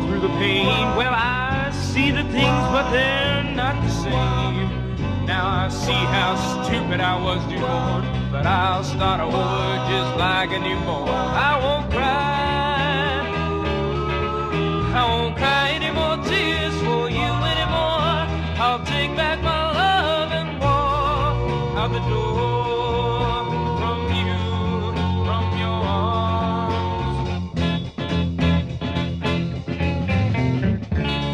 through the pain. Well, I see the things, but they're not the same. Now I see how stupid I was before, but I'll start over just like a newborn. I won't cry, I won't cry any more tears for you anymore. I'll take back my love and walk out the door from you, from your arms.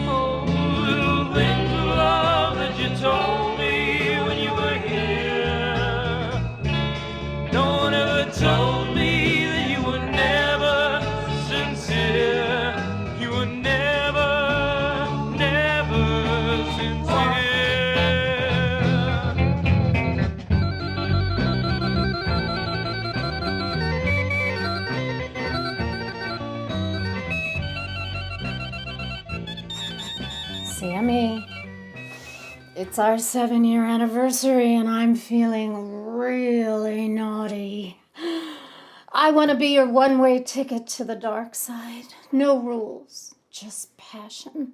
Oh, little things of love that you told me when you were here. No one ever told me that you were never sincere. You were never, never sincere. Sammy, it's our 7-year anniversary and I'm feeling really naughty. I want to be your one-way ticket to the dark side. No rules, just passion.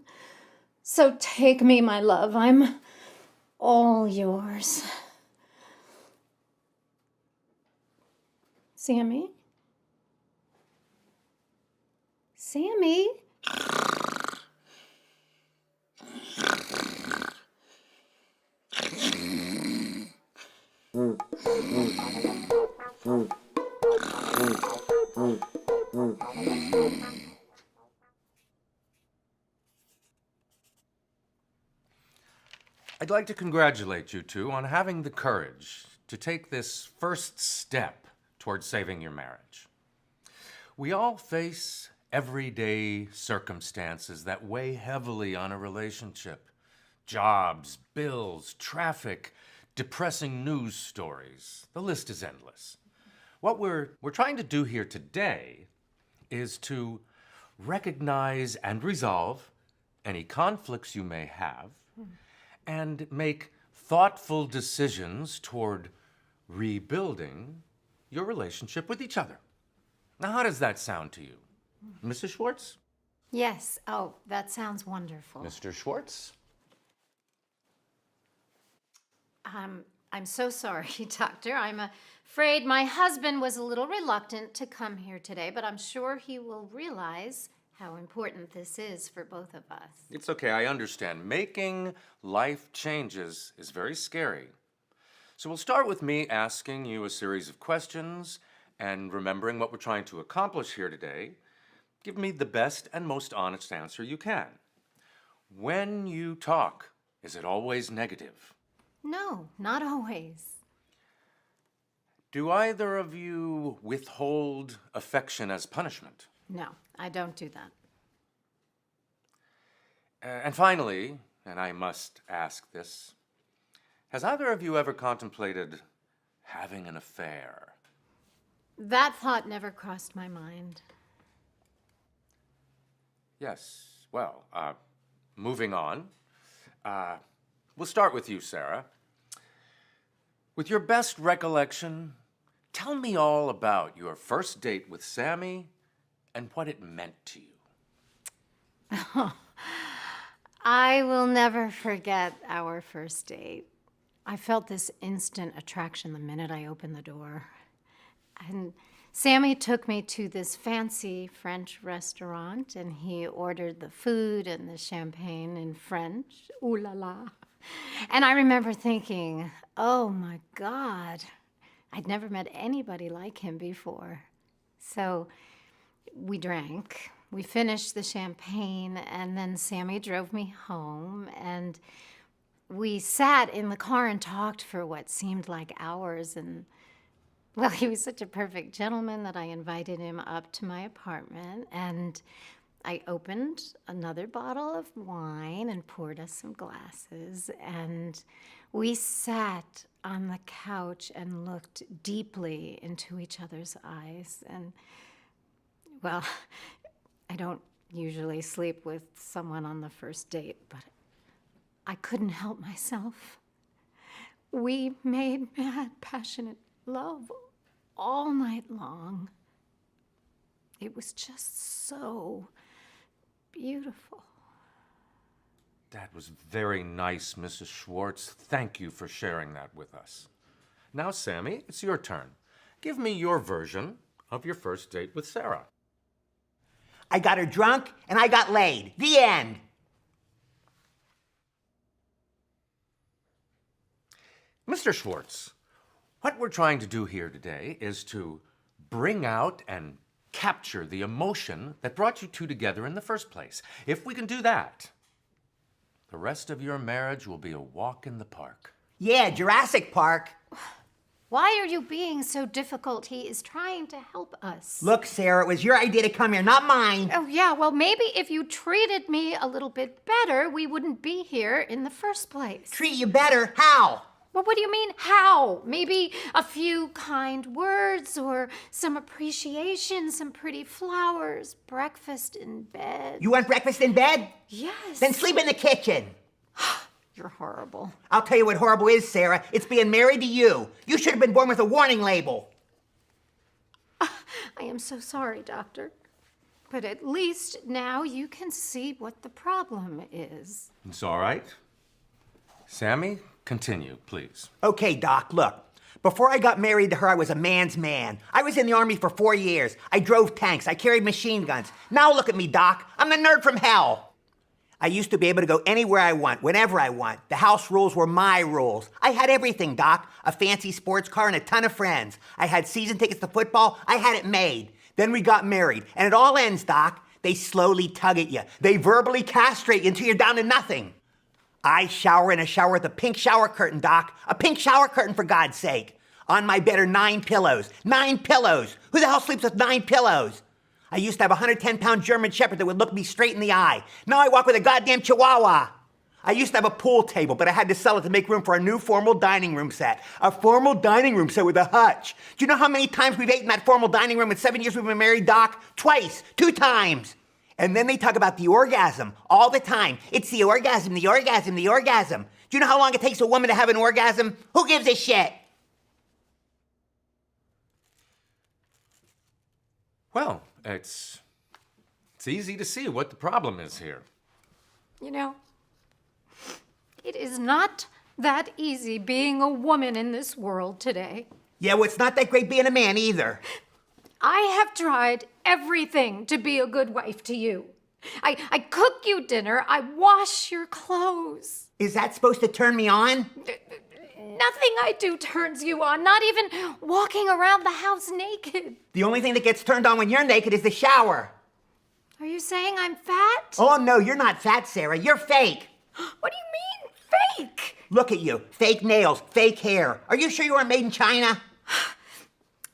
So take me, my love. I'm all yours. Sammy? Sammy? I'd like to congratulate you two on having the courage to take this first step towards saving your marriage. We all face everyday circumstances that weigh heavily on a relationship. Jobs, bills, traffic, depressing news stories. The list is endless. What we're trying to do here today is to recognize and resolve any conflicts you may have and make thoughtful decisions toward rebuilding your relationship with each other. Now, how does that sound to you? Mrs. Schwartz? Yes. Oh, that sounds wonderful. Mr. Schwartz? I'm so sorry, Doctor. I'm afraid my husband was a little reluctant to come here today, but I'm sure he will realize how important this is for both of us. It's okay, I understand. Making life changes is very scary. So we'll start with me asking you a series of questions and remembering what we're trying to accomplish here today. Give me the best and most honest answer you can. When you talk, is it always negative? No, not always. Do either of you withhold affection as punishment? No, I don't do that. And finally, and I must ask this, has either of you ever contemplated having an affair? That thought never crossed my mind. Yes, well, moving on. We'll start with you, Sarah. With your best recollection, tell me all about your first date with Sammy and what it meant to you. I will never forget our first date. I felt this instant attraction the minute I opened the door. And Sammy took me to this fancy French restaurant, and he ordered the food and the champagne in French. Ooh la la. And I remember thinking, oh my God, I'd never met anybody like him before. So we drank, we finished the champagne, and then Sammy drove me home, and we sat in the car and talked for what seemed like hours. And well, he was such a perfect gentleman that I invited him up to my apartment, and I opened another bottle of wine and poured us some glasses, and we sat on the couch and looked deeply into each other's eyes. And, well, I don't usually sleep with someone on the first date, but I couldn't help myself. We made mad, passionate love all night long. It was just so beautiful. That was very nice, Mrs. Schwartz. Thank you for sharing that with us. Now, Sammy, it's your turn. Give me your version of your first date with Sarah. I got her drunk and I got laid. The end. Mr. Schwartz, what we're trying to do here today is to bring out and capture the emotion that brought you two together in the first place. If we can do that, the rest of your marriage will be a walk in the park. Yeah, Jurassic Park. Why are you being so difficult? He is trying to help us. Look, Sarah, it was your idea to come here, not mine. Oh, yeah, well, maybe if you treated me a little bit better, we wouldn't be here in the first place. Treat you better? How? Well, what do you mean, how? Maybe a few kind words or some appreciation, some pretty flowers, breakfast in bed. You want breakfast in bed? Yes. Then sleep in the kitchen. You're horrible. I'll tell you what horrible is, Sarah. It's being married to you. You should have been born with a warning label. I am so sorry, Doctor. But at least now you can see what the problem is. It's all right. Sammy, continue, please. Okay, Doc, look. Before I got married to her, I was a man's man. I was in the Army for 4 years. I drove tanks. I carried machine guns. Now look at me, Doc. I'm the nerd from hell. I used to be able to go anywhere I want, whenever I want. The house rules were my rules. I had everything, Doc. A fancy sports car and a ton of friends. I had season tickets to football. I had it made. Then we got married. And it all ends, Doc. They slowly tug at you. They verbally castrate you until you're down to nothing. I shower in a shower with a pink shower curtain, Doc. A pink shower curtain, for God's sake. On my bed are 9 pillows. 9 pillows. Who the hell sleeps with 9 pillows? I used to have a 110-pound German Shepherd that would look me straight in the eye. Now I walk with a goddamn Chihuahua. I used to have a pool table, but I had to sell it to make room for a new formal dining room set. A formal dining room set with a hutch. Do you know how many times we've ate in that formal dining room in 7 years we've been married, Doc? Twice. 2 times. And then they talk about the orgasm all the time. It's the orgasm, the orgasm, the orgasm. Do you know how long it takes a woman to have an orgasm? Who gives a shit? Well, it's easy to see what the problem is here. You know, it is not that easy being a woman in this world today. Yeah, well, it's not that great being a man either. I have tried everything to be a good wife to you. I cook you dinner. I wash your clothes. Is that supposed to turn me on? Nothing I do turns you on, not even walking around the house naked. The only thing that gets turned on when you're naked is the shower. Are you saying I'm fat? Oh, no, you're not fat, Sarah. You're fake. What do you mean, fake? Look at you. Fake nails, fake hair. Are you sure you weren't made in China?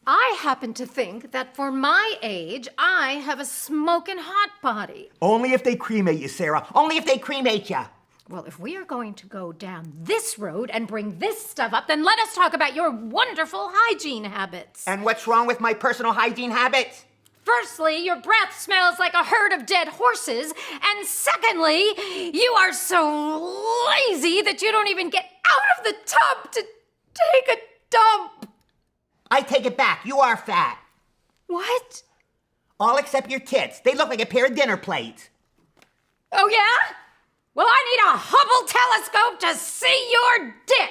I happen to think that for my age, I have a smoking hot body. Only if they cremate you, Sarah. Only if they cremate you. Well, if we are going to go down this road and bring this stuff up, then let us talk about your wonderful hygiene habits. And what's wrong with my personal hygiene habits? Firstly, your breath smells like a herd of dead horses. And secondly, you are so lazy that you don't even get out of the tub to take a dump. I take it back. You are fat. What? All except your tits. They look like a pair of dinner plates. Oh, yeah? Well, I need a Hubble telescope to see your dick.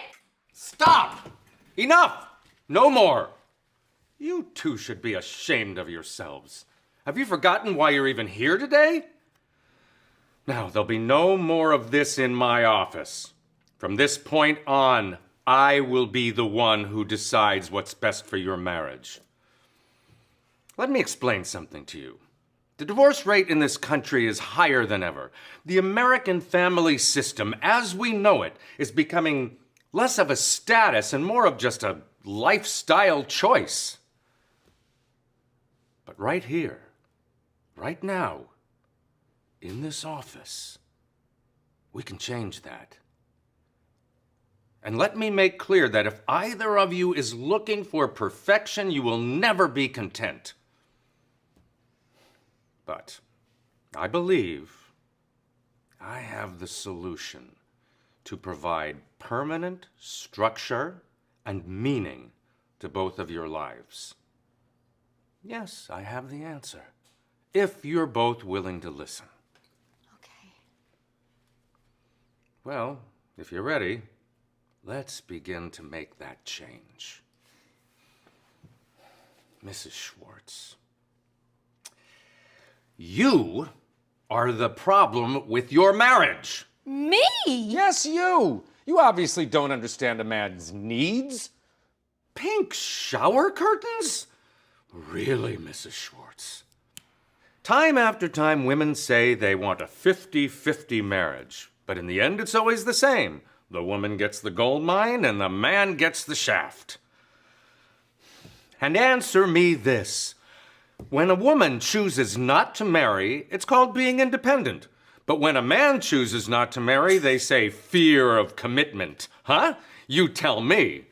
Stop! Enough! No more! You two should be ashamed of yourselves. Have you forgotten why you're even here today? Now, there'll be no more of this in my office. From this point on, I will be the one who decides what's best for your marriage. Let me explain something to you. The divorce rate in this country is higher than ever. The American family system, as we know it, is becoming less of a status and more of just a lifestyle choice. But right here, right now, in this office, we can change that. And let me make clear that if either of you is looking for perfection, you will never be content. But I believe I have the solution to provide permanent structure and meaning to both of your lives. Yes, I have the answer, if you're both willing to listen. Well, if you're ready, let's begin to make that change. Mrs. Schwartz, you are the problem with your marriage. Me? Yes, you. You obviously don't understand a man's needs. Pink shower curtains? Really, Mrs. Schwartz? Time after time, women say they want a 50-50 marriage. But in the end, it's always the same. The woman gets the gold mine and the man gets the shaft. And answer me this. When a woman chooses not to marry, it's called being independent. But when a man chooses not to marry, they say fear of commitment. Huh? You tell me.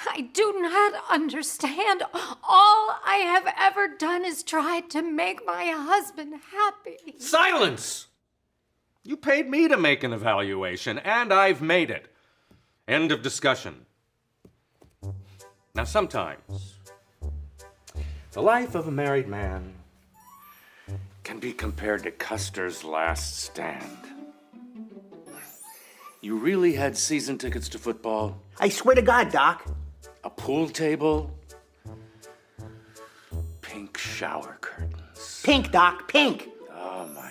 I do not understand. All I have ever done is try to make my husband happy. Silence! You paid me to make an evaluation, and I've made it. End of discussion. Now, sometimes, the life of a married man can be compared to Custer's Last Stand. You really had season tickets to football? I swear to God, Doc. A pool table? Pink shower curtains. Pink, Doc, pink. Oh, my.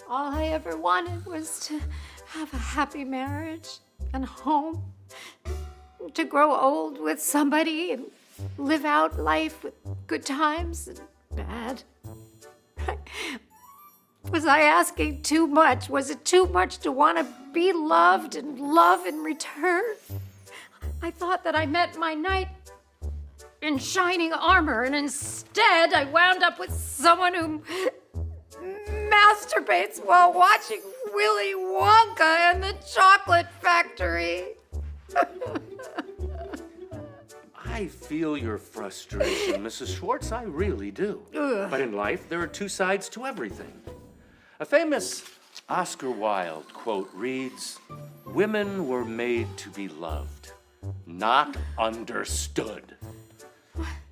All I ever wanted was to have a happy marriage and home, to grow old with somebody and live out life with good times and bad. Was I asking too much? Was it too much to want to be loved and love in return? I thought that I met my knight in shining armor, and instead I wound up with someone who masturbates while watching Willy Wonka and the Chocolate Factory. I feel your frustration, Mrs. Schwartz, I really do. But in life, there are two sides to everything. A famous Oscar Wilde quote reads, "Women were made to be loved, not understood."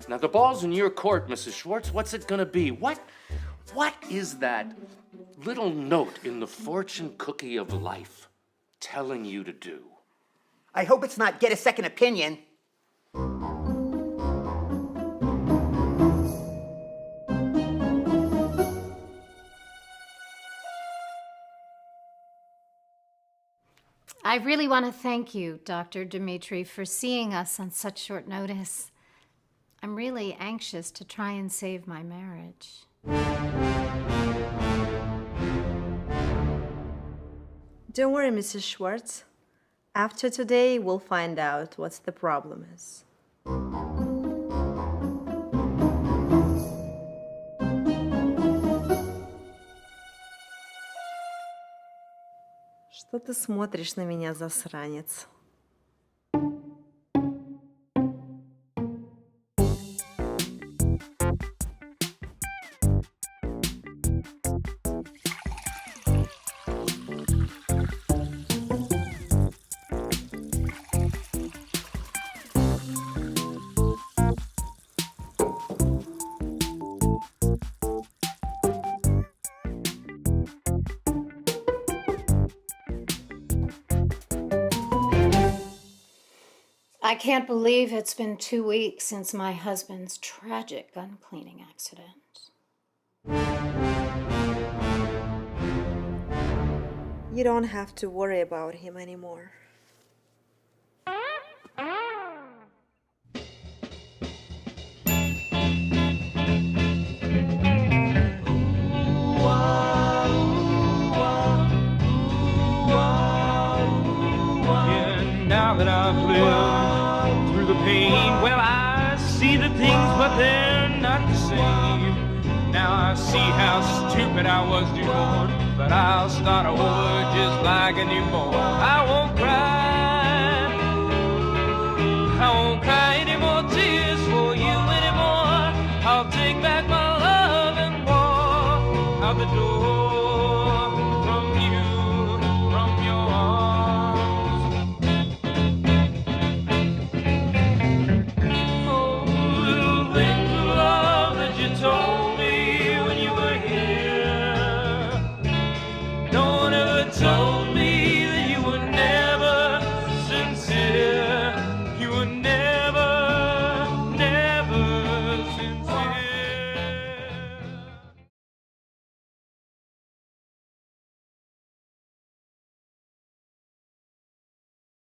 Now, the ball's in your court, Mrs. Schwartz. What's it gonna be? What is that little note in the fortune cookie of life telling you to do? I hope it's not get a second opinion. I really want to thank you, Dr. Dimitri, for seeing us on such short notice. I'm really anxious to try and save my marriage. Don't worry, Mrs. Schwartz. After today, we'll find out what the problem is. Что ты смотришь на меня, засранец? I can't believe it's been 2 weeks since my husband's tragic gun cleaning accident. You don't have to worry about him anymore. Now that I've lived through the pain, well, I see the things, but they're not the same. Now I see how stupid I was before, but I'll start over just like a newborn. I won't cry.